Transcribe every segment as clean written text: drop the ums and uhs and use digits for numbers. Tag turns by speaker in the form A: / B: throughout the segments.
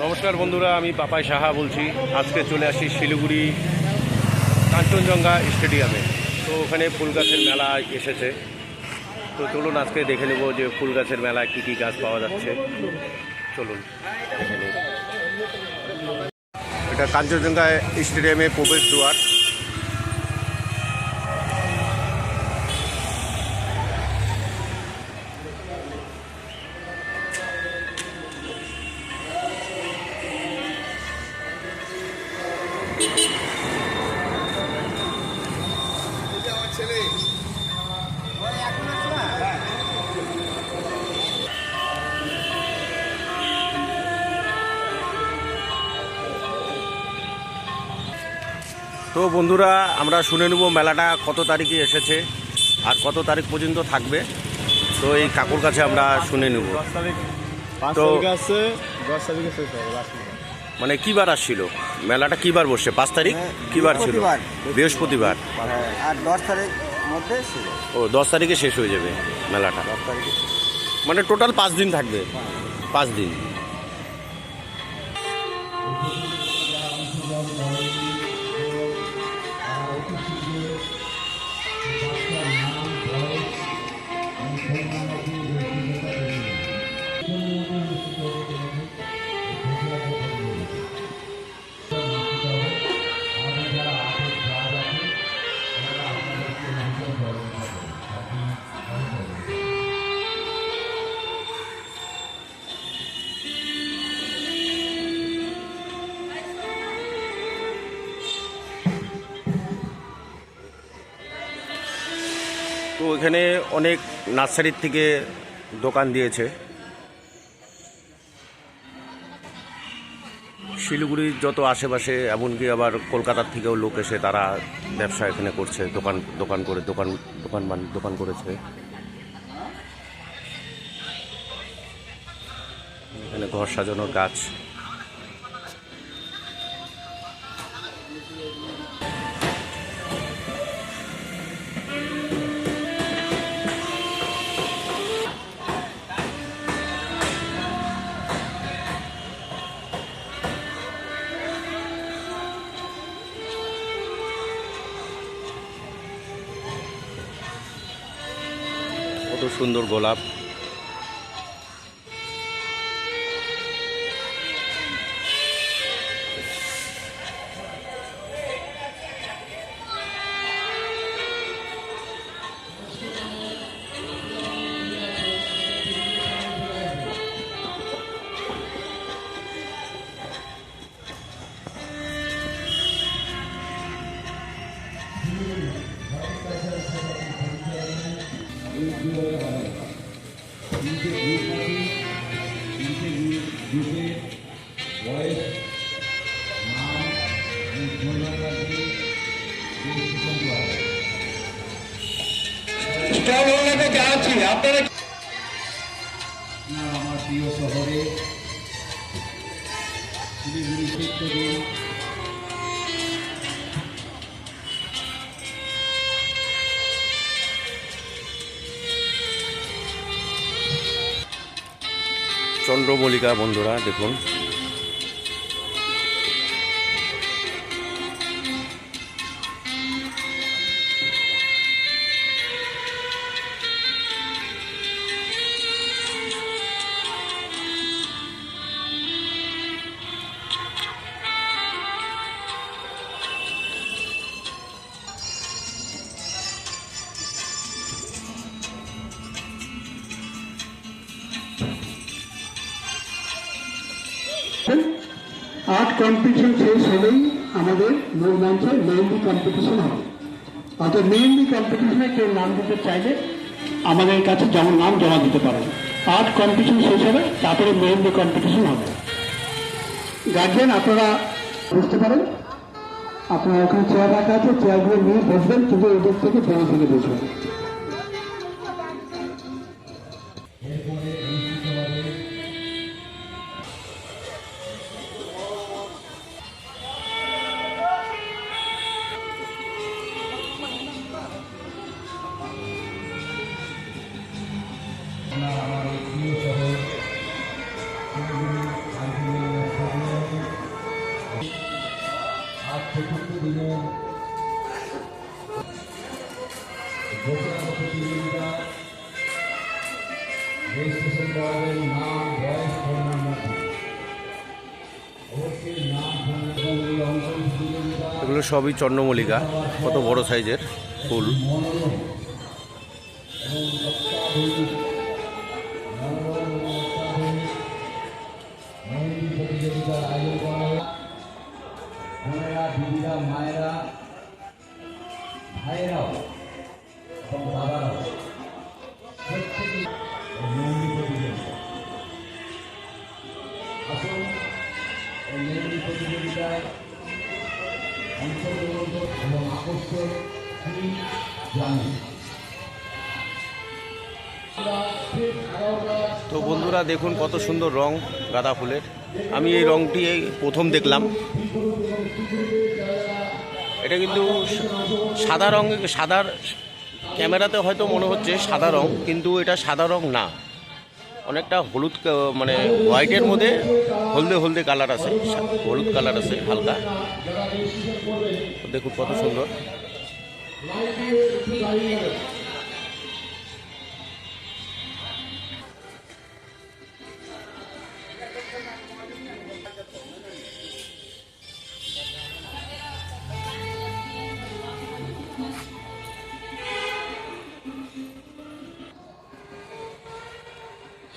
A: নমস্কার বন্ধুরা, আমি পাপাই সাহা বলছি। আজকে চলে আসি শিলিগুড়ি কাঞ্চনজঙ্ঘা স্টেডিয়ামে। তো ওখানে ফুল গাছের মেলা এসেছে। তো চলুন আজকে দেখে নেব যে ফুল গাছের মেলায় কী কী গাছ পাওয়া যাচ্ছে। চলুন দেখে নেব। এটা কাঞ্চনজঙ্ঘা স্টেডিয়ামে প্রবেশ দ্বার। তো বন্ধুরা, আমরা শুনে নেব মেলাটা কত তারিখে এসেছে আর কত তারিখ পর্যন্ত থাকবে। তো এই কাকুর কাছে আমরা শুনে নেব। তো মানে কী বার আসছিল মেলাটা, কী বার বসছে? 5 তারিখ কী বার ছিল? বৃহস্পতিবার।
B: আর 10 তারিখ মধ্যে ছিল।
A: ও 10 তারিখে শেষ হয়ে যাবে মেলাটা।
B: 10 তারিখে
A: মানে টোটাল 5 দিন থাকবে। 5 দিন। তো এখানে অনেক নার্সারির থেকে দোকান দিয়েছে। শিলিগুড়ির যত আশেপাশে, এমনকি আবার কলকাতার থেকেও লোক এসে তারা ব্যবসা এখানে করছে। দোকান করেছে। এখানে ঘর সাজানোর গাছ। কত সুন্দর গোলাপ।
C: আমার প্রিয় শহরে শিলিগুড়ি থেকে
A: চন্দ্রমল্লিকা বন্ধুরা দেখুন।
D: আর্ট কম্পিটিশন শেষ হলেই আমাদের মূল মঞ্চে মেহেন্দি কম্পিটিশন হবে। অর্থাৎ মেহেন্দি কম্পিটিশনে কেউ নাম দিতে চাইলে আমাদের কাছে যেমন নাম জমা দিতে পারেন। আর্ট কম্পিটিশন শেষ হবে, তারপরে মেহেন্দি কম্পিটিশন হবে। গার্জিয়ান আপনারা বুঝতে পারেন, আপনারা ওখানে চেয়ার রাখা আছে, চেয়ারগুলো নিয়ে বসবেন, কিন্তু ওদের থেকে বেড়ে থেকে বসবেন।
C: আমার প্রিয় শহর শিলিগুড়ি
A: এগুলো সবই চন্দ্রমল্লিকা, কত বড় সাইজের ফুল।
C: প্রতিযোগিতার আয়োজন করা হয়। বোনেরা, দিদিরা, মায়েরা, ভাইয়েরাও এবং দাদারাও প্রত্যেকে মেহেন্দি প্রতিযোগিতা। আসুন এই মেহেন্দি প্রতিযোগিতায় অংশগ্রহণ এবং আকর্ষণ কি জানেন।
A: তো বন্ধুরা দেখুন কত সুন্দর রং গাঁদা ফুলের। আমি এই রংটি এই প্রথম দেখলাম। এটা কিন্তু সাদা রং, সাদার ক্যামেরাতে হয়তো মনে হচ্ছে সাদা রং, কিন্তু এটা সাদা রং না, অনেকটা হলুদ, মানে হোয়াইটের মধ্যে হলদে হলদে কালার আছে, হলুদ কালার আছে হালকা। দেখুন কত সুন্দর।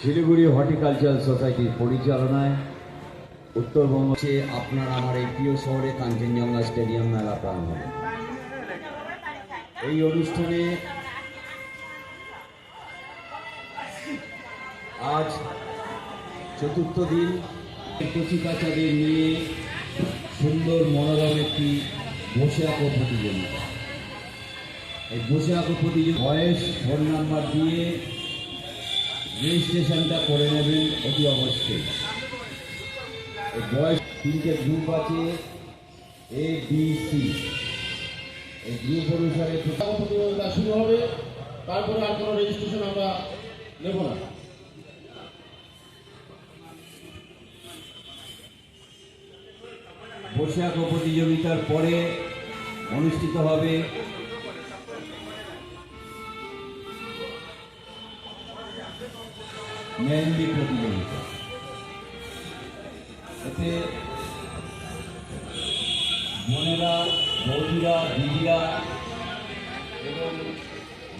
C: শিলিগুড়ি হর্টিকালচারাল সোসাইটির পরিচালনায় উত্তরবঙ্গে আপনার আমার এই প্রিয় শহরে কাঞ্চনজঙ্ঘা স্টেডিয়াম মেলা প্রাঙ্গণে এই অনুষ্ঠানে আজ চতুর্থ দিন কচি কাচাদের নিয়ে সুন্দর মনোরম একটি বসে আঁকো প্রতিযোগিতা। এই বসে আঁকো প্রতিযোগিতা বয়স, ফোন নাম্বার দিয়ে রেজিস্ট্রেশনটা করে নেবেন অতি অবশ্যই। এই বয়স 3টে গ্রুপ আছে, এ বি সি। এই গ্রুপ অনুসারে প্রতিযোগিতা শুরু হবে, তারপরে আর কোনো রেজিস্ট্রেশন আমরা নেব না। বসে আঁকো প্রতিযোগিতার পরে অনুষ্ঠিত হবে মেহেন্দি প্রতিযোগিতা। এতে বোনেরা, বৌদিরা, দিদিরা এবং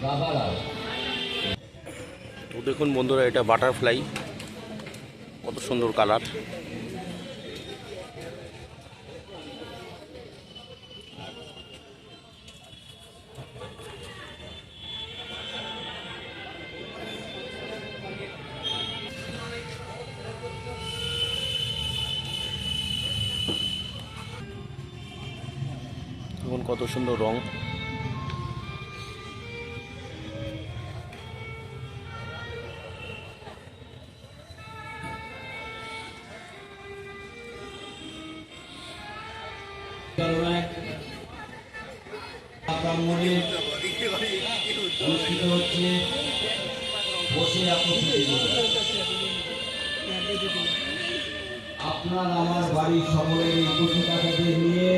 C: দাদারা।
A: তো দেখুন বন্ধুরা, এটা বাটারফ্লাই, কত সুন্দর কালার। দেখুন কত সুন্দর রং।
C: প্রাঙ্গণে অনুষ্ঠিত হচ্ছে বসে আঁকো প্রতিযোগিতা। আপনার আমার বাড়ির সকলের এই কচি কাচাদের নিয়ে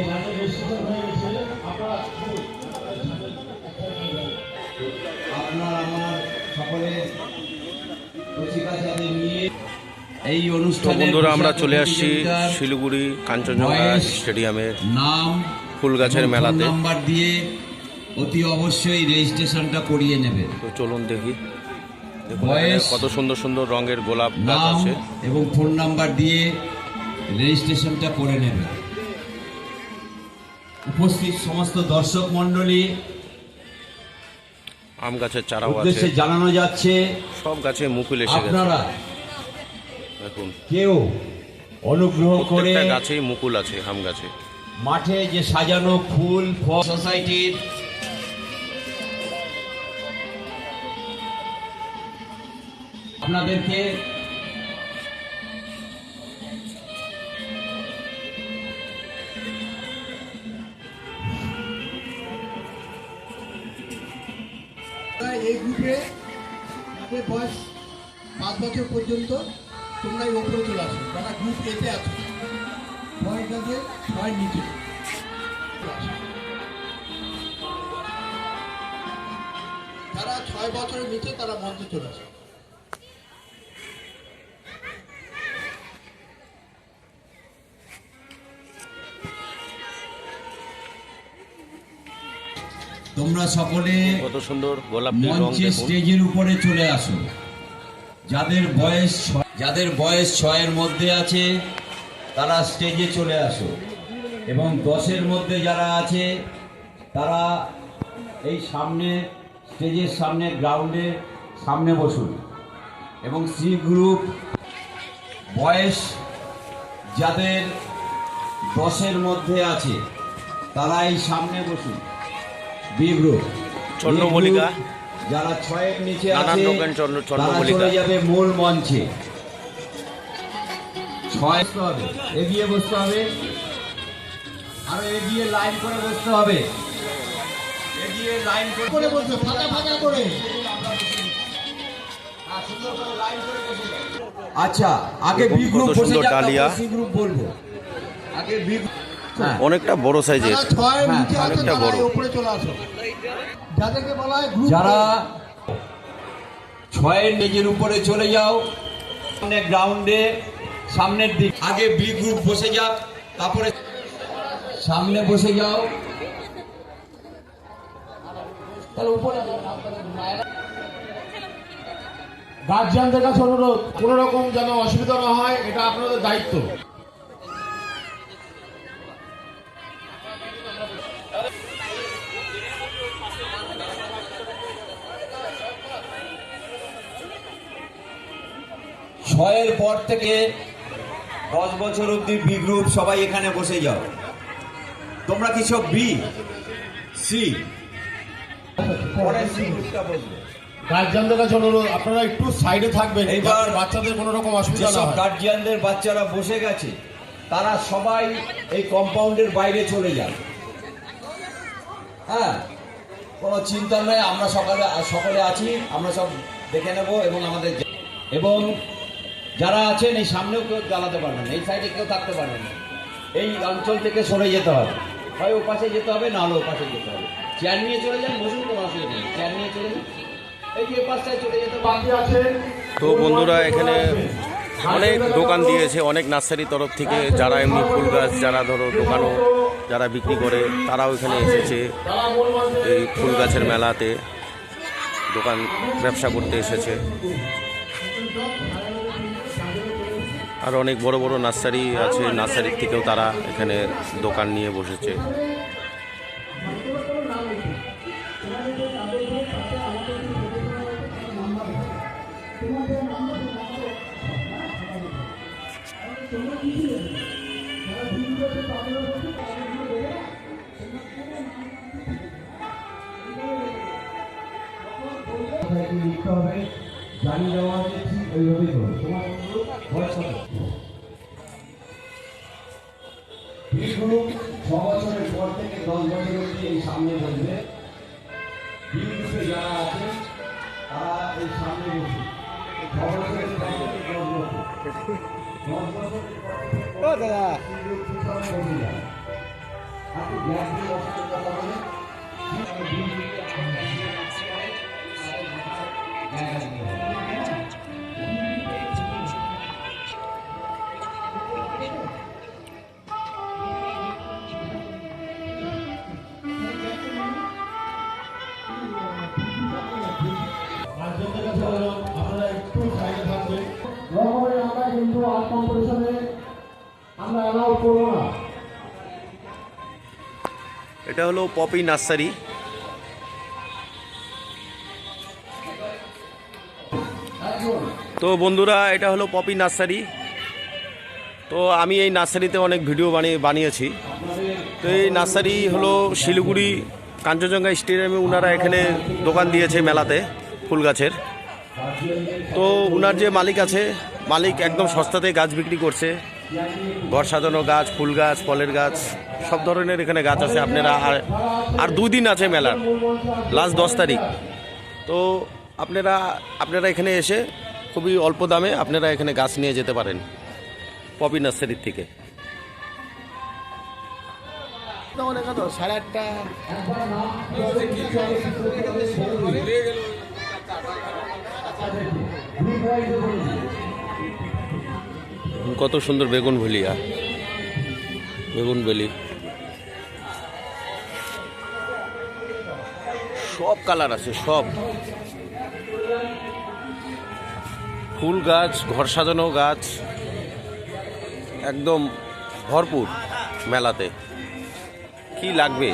C: আপনার আমার সকলের কচি কাচাদের নিয়ে এই
A: তো
C: অনুষ্ঠানে
A: বন্ধুরা আমরা চলে আসছি শিলিগুড়ি কাঞ্চনজঙ্ঘা স্টেডিয়ামের
C: নাম,
A: ফুল গাছের মেলাতে।
C: নাম্বার দিয়ে অতি অবশ্যই রেজিস্ট্রেশনটা করিয়ে নেবেন।
A: তো চলুন দেখি, দেখুন
C: বয়স,
A: এখানে কত সুন্দর সুন্দর রঙের গোলাপ গাছ
C: নাম
A: আছে।
C: এবং ফোন নাম্বার দিয়ে রেজিস্ট্রেশনটা করে নেবেন। উপস্থিত সমস্ত দর্শক মণ্ডলী
A: আম গাছের চারাও আছে,
C: উদ্দেশ্যে জানানো যাচ্ছে
A: সব গাছে মুকুল এসে গেছে।
C: আপনারা
A: দেখুন
C: কেউ অনুগ্রহ করে
A: প্রত্যেকটা গাছেই মুকুল আছে, আম গাছে।
C: মাঠে যে সাজানো ফুল ফল সোসাইটির আপনাদেরকে
E: এই গ্রুপে যাদের বয়স 5 বছর পর্যন্ত তোমরা এই ওপরে চলে আসো। যারা গ্রুপ এতে আছো, বয়স যাদের 6 নিচে যারা 6 বছরের নিচে তারা মঞ্চে চলে আসে।
C: তোমরা সকলে
A: কত সুন্দর গোলাপি রং
C: মঞ্চে
A: দেখুন।
C: স্টেজের উপরে চলে আসো। যাদের বয়স 6-এর মধ্যে আছে তারা স্টেজে চলে আসো, এবং 10-এর মধ্যে যারা আছে তারা এই সামনে স্টেজের সামনে গ্রাউন্ডে সামনে বসুন। এবং সি গ্রুপ বয়স যাদের 10-এর মধ্যে আছে তারা এই সামনে বসুন। বি গ্রুপ
A: চন্দ্রমল্লিকা,
C: যারা 6-এর নিচে
A: নানান
C: আছে
A: রকমের
C: তারা
A: চন্দ্রমল্লিকা।
C: চলে যাবে মূল মঞ্চে। 6 হবে, এগিয়ে বসতে হবে, আরো এগিয়ে লাইন করে বসতে হবে, এগিয়ে লাইন
E: করে বলছো ফাঁকা ফাঁকা করে।
C: আচ্ছা, আগে
A: দেখুন
C: বি
A: কত
C: গ্রুপ বসে
A: সুন্দর
C: যাক,
A: ডালিয়া।
C: সি গ্রুপ বলবো। আগে বি হ্যাঁ
A: অনেকটা বড় সাইজের।
E: যারা 6-এর
C: হ্যাঁ,
E: নিচে আছে
A: অনেকটা
E: তারা
A: বড়।
E: এই উপরে চলে আসো। যাদেরকে বলা হয় গ্রুপ,
C: যারা 6-এর নিজের উপরে চলে যাও, সামনে গ্রাউন্ডে সামনের দিক। আগে বি গ্রুপ বসে যাক, তারপরে সামনে বসে যাও। তাহলে উপরে
F: গার্জিয়ানদের কাছে অনুরোধ, কোনো রকম যেন অসুবিধা না হয়, এটা আপনাদের দায়িত্ব।
C: ছয়ের পর থেকে 10 বছর অবধি বি গ্রুপ সবাই এখানে বসে যাও। তোমরা কি সব বি, সি? পরে সি গ্রুপটা বসবে।
F: গার্জিয়ানদের কাছে অনুরোধ, আপনারা একটু সাইডে থাকবেন,
C: এইবার
F: যাতে বাচ্চাদের কোনো রকম অসুবিধা না
C: যেসব
F: হয়।
C: গার্জিয়ানদের বাচ্চারা বসে গেছে তারা সবাই এই কম্পাউন্ডের বাইরে চলে যান। হ্যাঁ, কোনো চিন্তা নেই, আমরা সকালে আছি, আমরা সব দেখে নেব। এবং যারা আছেন এই সামনেও কেউ জ্বালাতে পারবেন না, এই সাইডে কেউ থাকতে পারবেন না। এই অঞ্চল থেকে সরে যেতে হবে, হয় ও পাশে যেতে হবে, না হলে ও পাশে যেতে হবে। চেয়ার নিয়ে চলে যান, বসুন, কোনো অসুবিধা নেই, চেয়ার নিয়ে চলে যান। এই যে পাশটায় চলে যেতে
F: বাকি আছে
A: তো বন্ধুরা, এখানে অনেক দোকান দিয়েছে, অনেক নার্সারি তরফ থেকে, যারা এমনি ফুল গাছ, যারা ধরো দোকানও যারা বিক্রি করে তারাও এখানে এসেছে এই ফুল গাছের মেলাতে দোকান ব্যবসা করতে এসেছে। আর অনেক বড় বড় নার্সারি আছে, নার্সারির থেকেও তারা এখানে দোকান নিয়ে বসেছে।
C: লিখতে হবে, জানিয়ে দেওয়া আছে, ঠিক ওইভাবেই করো। তোমার বয়স কত? বি গ্রুপ 6 বছরের পর থেকে 10 বছর অবধি এই সামনে বসবে। বি গ্রুপে যারা আছে তারা এই সামনে বসবে। 6 বছরের পর থেকে 10 বছর। 10 বছরের পর থেকে
B: ও দাদা,
C: বি গ্রুপ পিছনে বসে যায়। আপনি গ্যাস দিয়ে বসতে কথা বলে বি গ্রুপে জায়গা দিতে হবে।
F: গার্জিয়ানদের কাছে অনুরোধ, আপনারা একটু সাইডে থাকবেন। রকমের আমরা কিন্তু আর্ট কম্পিটিশনে আমরা অ্যালাউ করবো না।
A: এটা হলো পপি নার্সারি। তো বন্ধুরা, এটা হলো পপি নার্সারি। তো আমি এই নার্সারিতে অনেক ভিডিও বানিয়েছি। তো এই নার্সারি হলো শিলিগুড়ি কাঞ্চনজঙ্ঘা স্টেডিয়ামে ওনারা এখানে দোকান দিয়েছে মেলাতে ফুল গাছের। তো ওনার যে মালিক আছে, মালিক একদম সস্তাতে গাছ বিক্রি করছে। ঘর সাজানো গাছ, ফুল গাছ, ফলের গাছ, সব ধরনের এখানে গাছ আছে। আপনারা আর 2 দিন আছে মেলার, লাস্ট 10 তারিখ। তো আপনারা এখানে এসে খুবই অল্প দামে আপনারা এখানে গাছ নিয়ে যেতে পারেন পপি নার্সারির থেকে। কত সুন্দর বেগুন বেলি। সব কালার আছে, সব ফুল গাছ, ঘর সাজানো গাছ, একদম ভরপুর মেলাতে। কি লাগবে?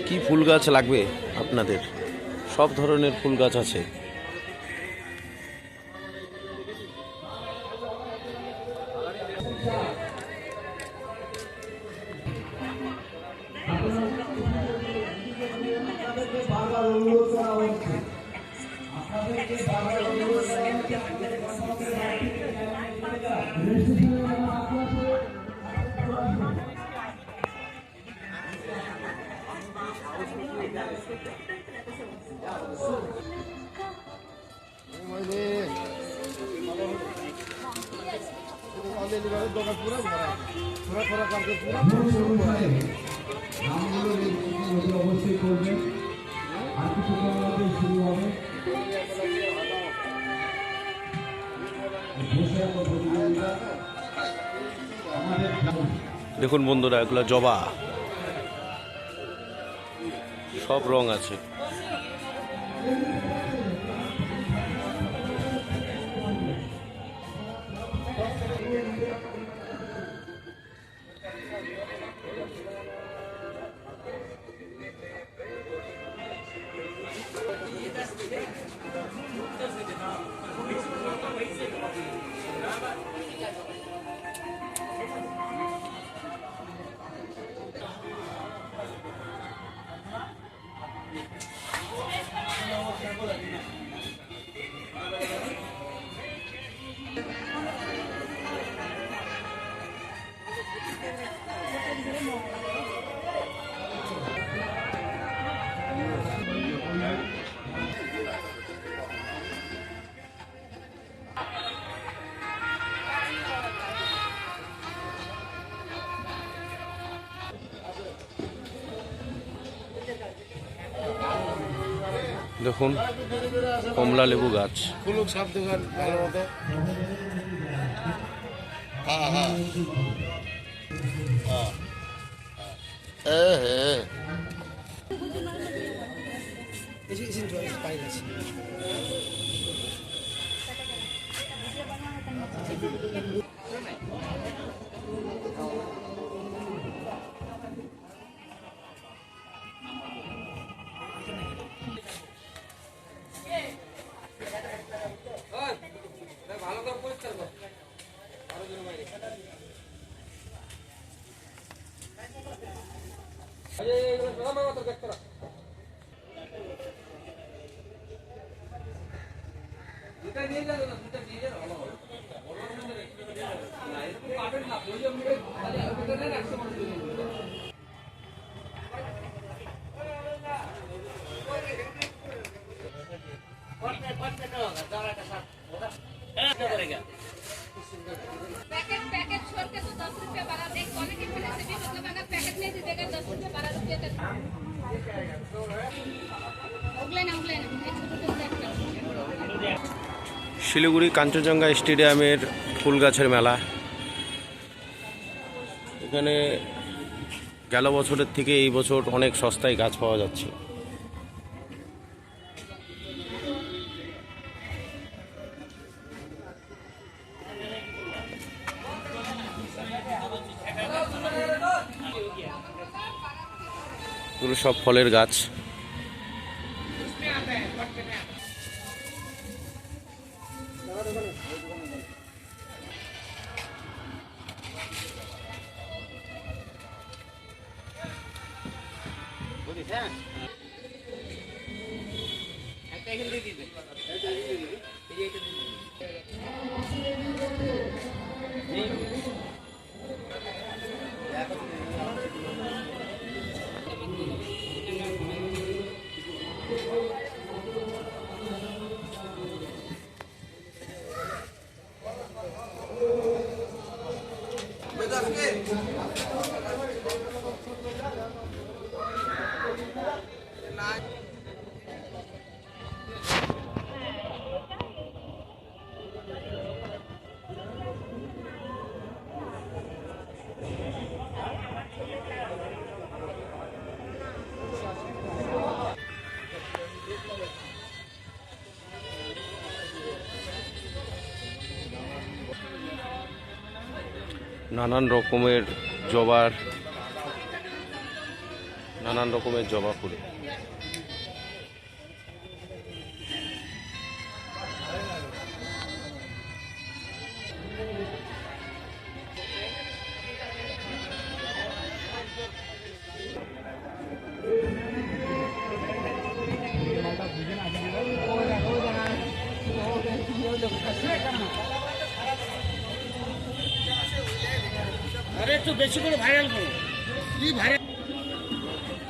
A: কি ফুল গাছ লাগবে আপনাদের? সব ধরনের ফুল গাছ আছে।
F: বারবার অনুরোধ করা হচ্ছে, আপনাদেরকে বারবার অনুরোধ করা হচ্ছে, অবশ্যই করবেন। আর কিছু শুরু হবে।
A: দেখুন বন্ধুরা, এগুলো জবা, সব রং আছে। দেখুন কমলা লেবু গাছ,
G: पैकेट पैकेट छोड़ के तो 10 रुपये बढ़ा दे, क्वालिटी में से भी मतलब अगर पैकेट नहीं दीजिएगा 10 रुपये 12 रुपये तक उगले ना
A: শিলিগুড়ি কাঞ্চনজঙ্ঘা স্টেডিয়ামের ফুল গাছের মেলা। এখানে গেল বছরের থেকে এই বছর অনেক সস্তায় গাছ পাওয়া যাচ্ছে। এগুলো সব ফলের গাছ। নানান রকমের জবা ফুল।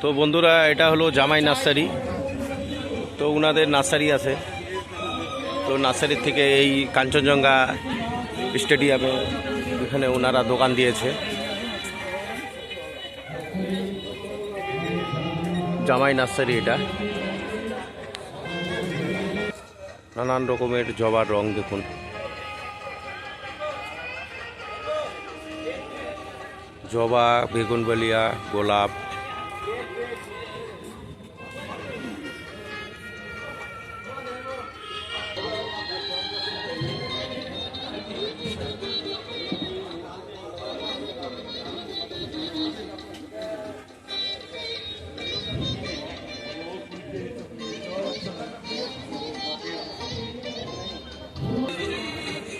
A: তো বন্ধুরা, এটা হলো জামাই নার্সারি। তো ওনাদের নার্সারি আছে। তো নার্সারির থেকে এই কাঞ্চনজঙ্ঘা স্টেডিয়ামে এখানে ওনারা দোকান দিয়েছে। জামাই নার্সারি এটা। নানান রকমের জবার রং দেখুন। জবা, বেগুনবালিয়া, গোলাপ।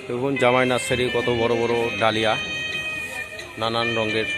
A: দেখুন জামাই নার্সারি, কত বড় বড় ডালিয়া, নানান রঙের।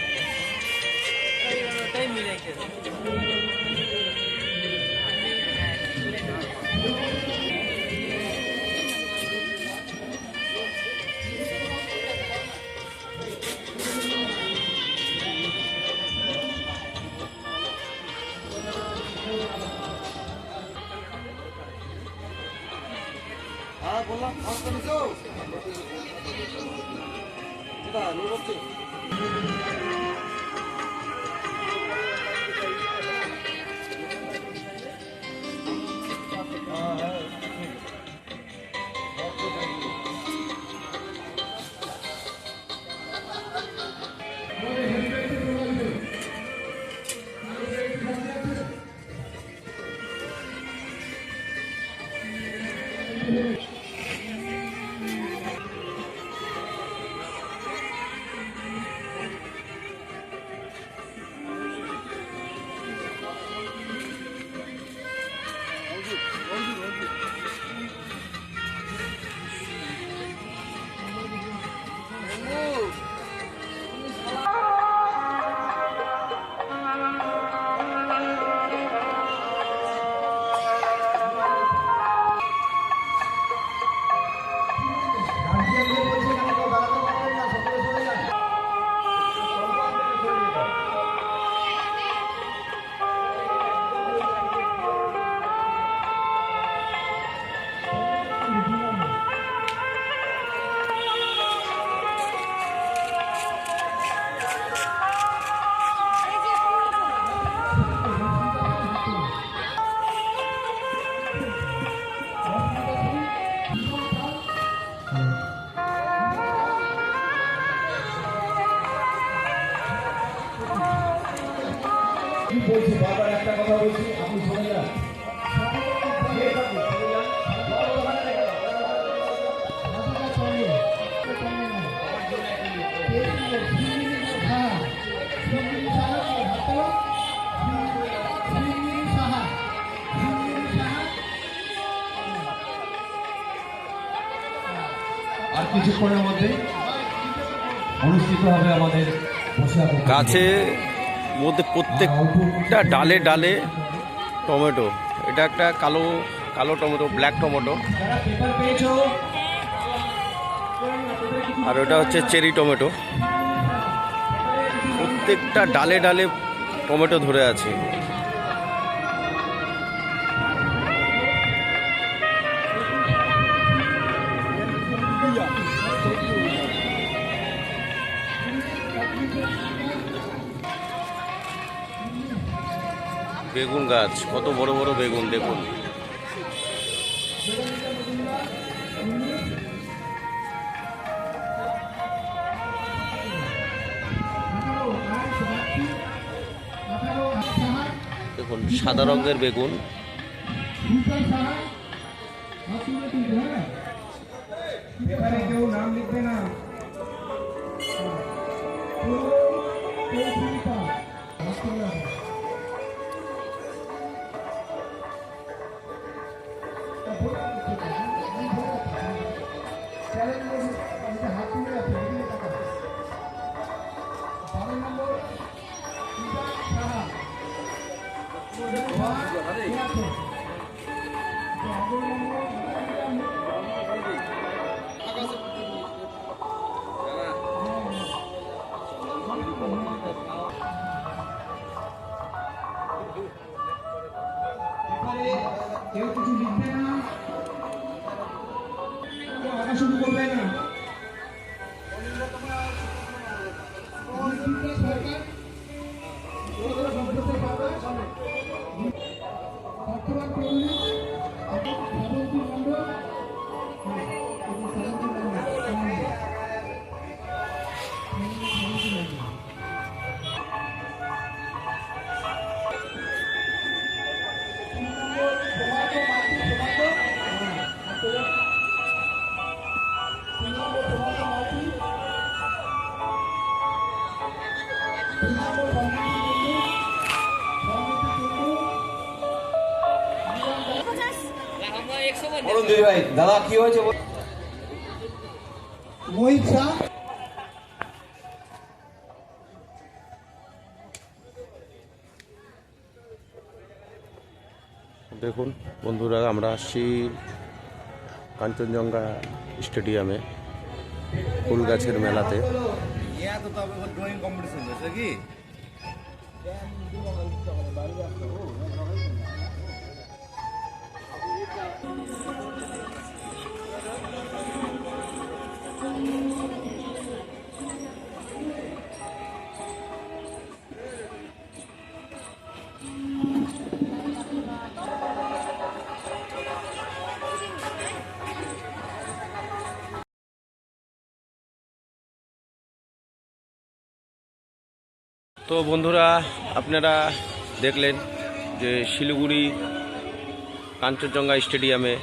C: কি বলছি, বারবার একটা কথা বলছি, আপনি শুনে যান। আর কিছুক্ষণের মধ্যে অনুষ্ঠিত হবে আমাদের
A: গাছে মধ্যে প্রত্যেকটা ডালে ডালে টমেটো। এটা একটা কালো কালো টমেটো, ব্ল্যাক টমেটো। আর ওটা হচ্ছে চেরি টমেটো। প্রত্যেকটা ডালে ডালে টমেটো ধরে আছে। বেগুন গাছ, কত বড় বড় বেগুন দেখুন। দেখুন সাদা রঙের বেগুন।
E: হাত তুলে আছে, এদিকে তাকাও। 12 নম্বর ইজাক সাহা। কে আছে? 11 নম্বর এবারে কেউ কিছু লিখবে না, কেউ আঁকা শুরু করবে না। সরকার বর্তমান প্রহরী শ্রাবন্তী মণ্ডল,
B: বলুন দিদি ভাই, দাদা কি হয়েছে?
E: মোহিত শাহ,
A: দেখুন বন্ধুরা, আমরা আসছি কাঞ্চনজঙ্ঘা স্টেডিয়ামে ফুল গাছের মেলাতে।
B: ড্রয়িং কম্পিটিশন হয়েছে কি?
A: তো বন্ধুরা, আপনারা দেখলেন যে শিলিগুড়ি কাঞ্চনজঙ্ঘা স্টেডিয়ামে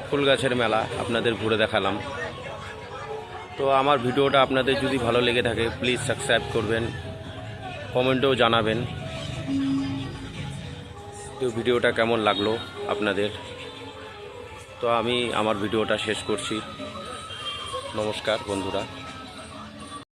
A: ফুল গাছের মেলা আপনাদের ঘুরে দেখালাম। তো আমার ভিডিওটা আপনাদের যদি ভালো লেগে থাকে প্লিজ সাবস্ক্রাইব করবেন, কমেন্টেও জানাবেন তো ভিডিওটা কেমন লাগলো আপনাদের। তো আমি আমার ভিডিওটা শেষ করছি। নমস্কার বন্ধুরা।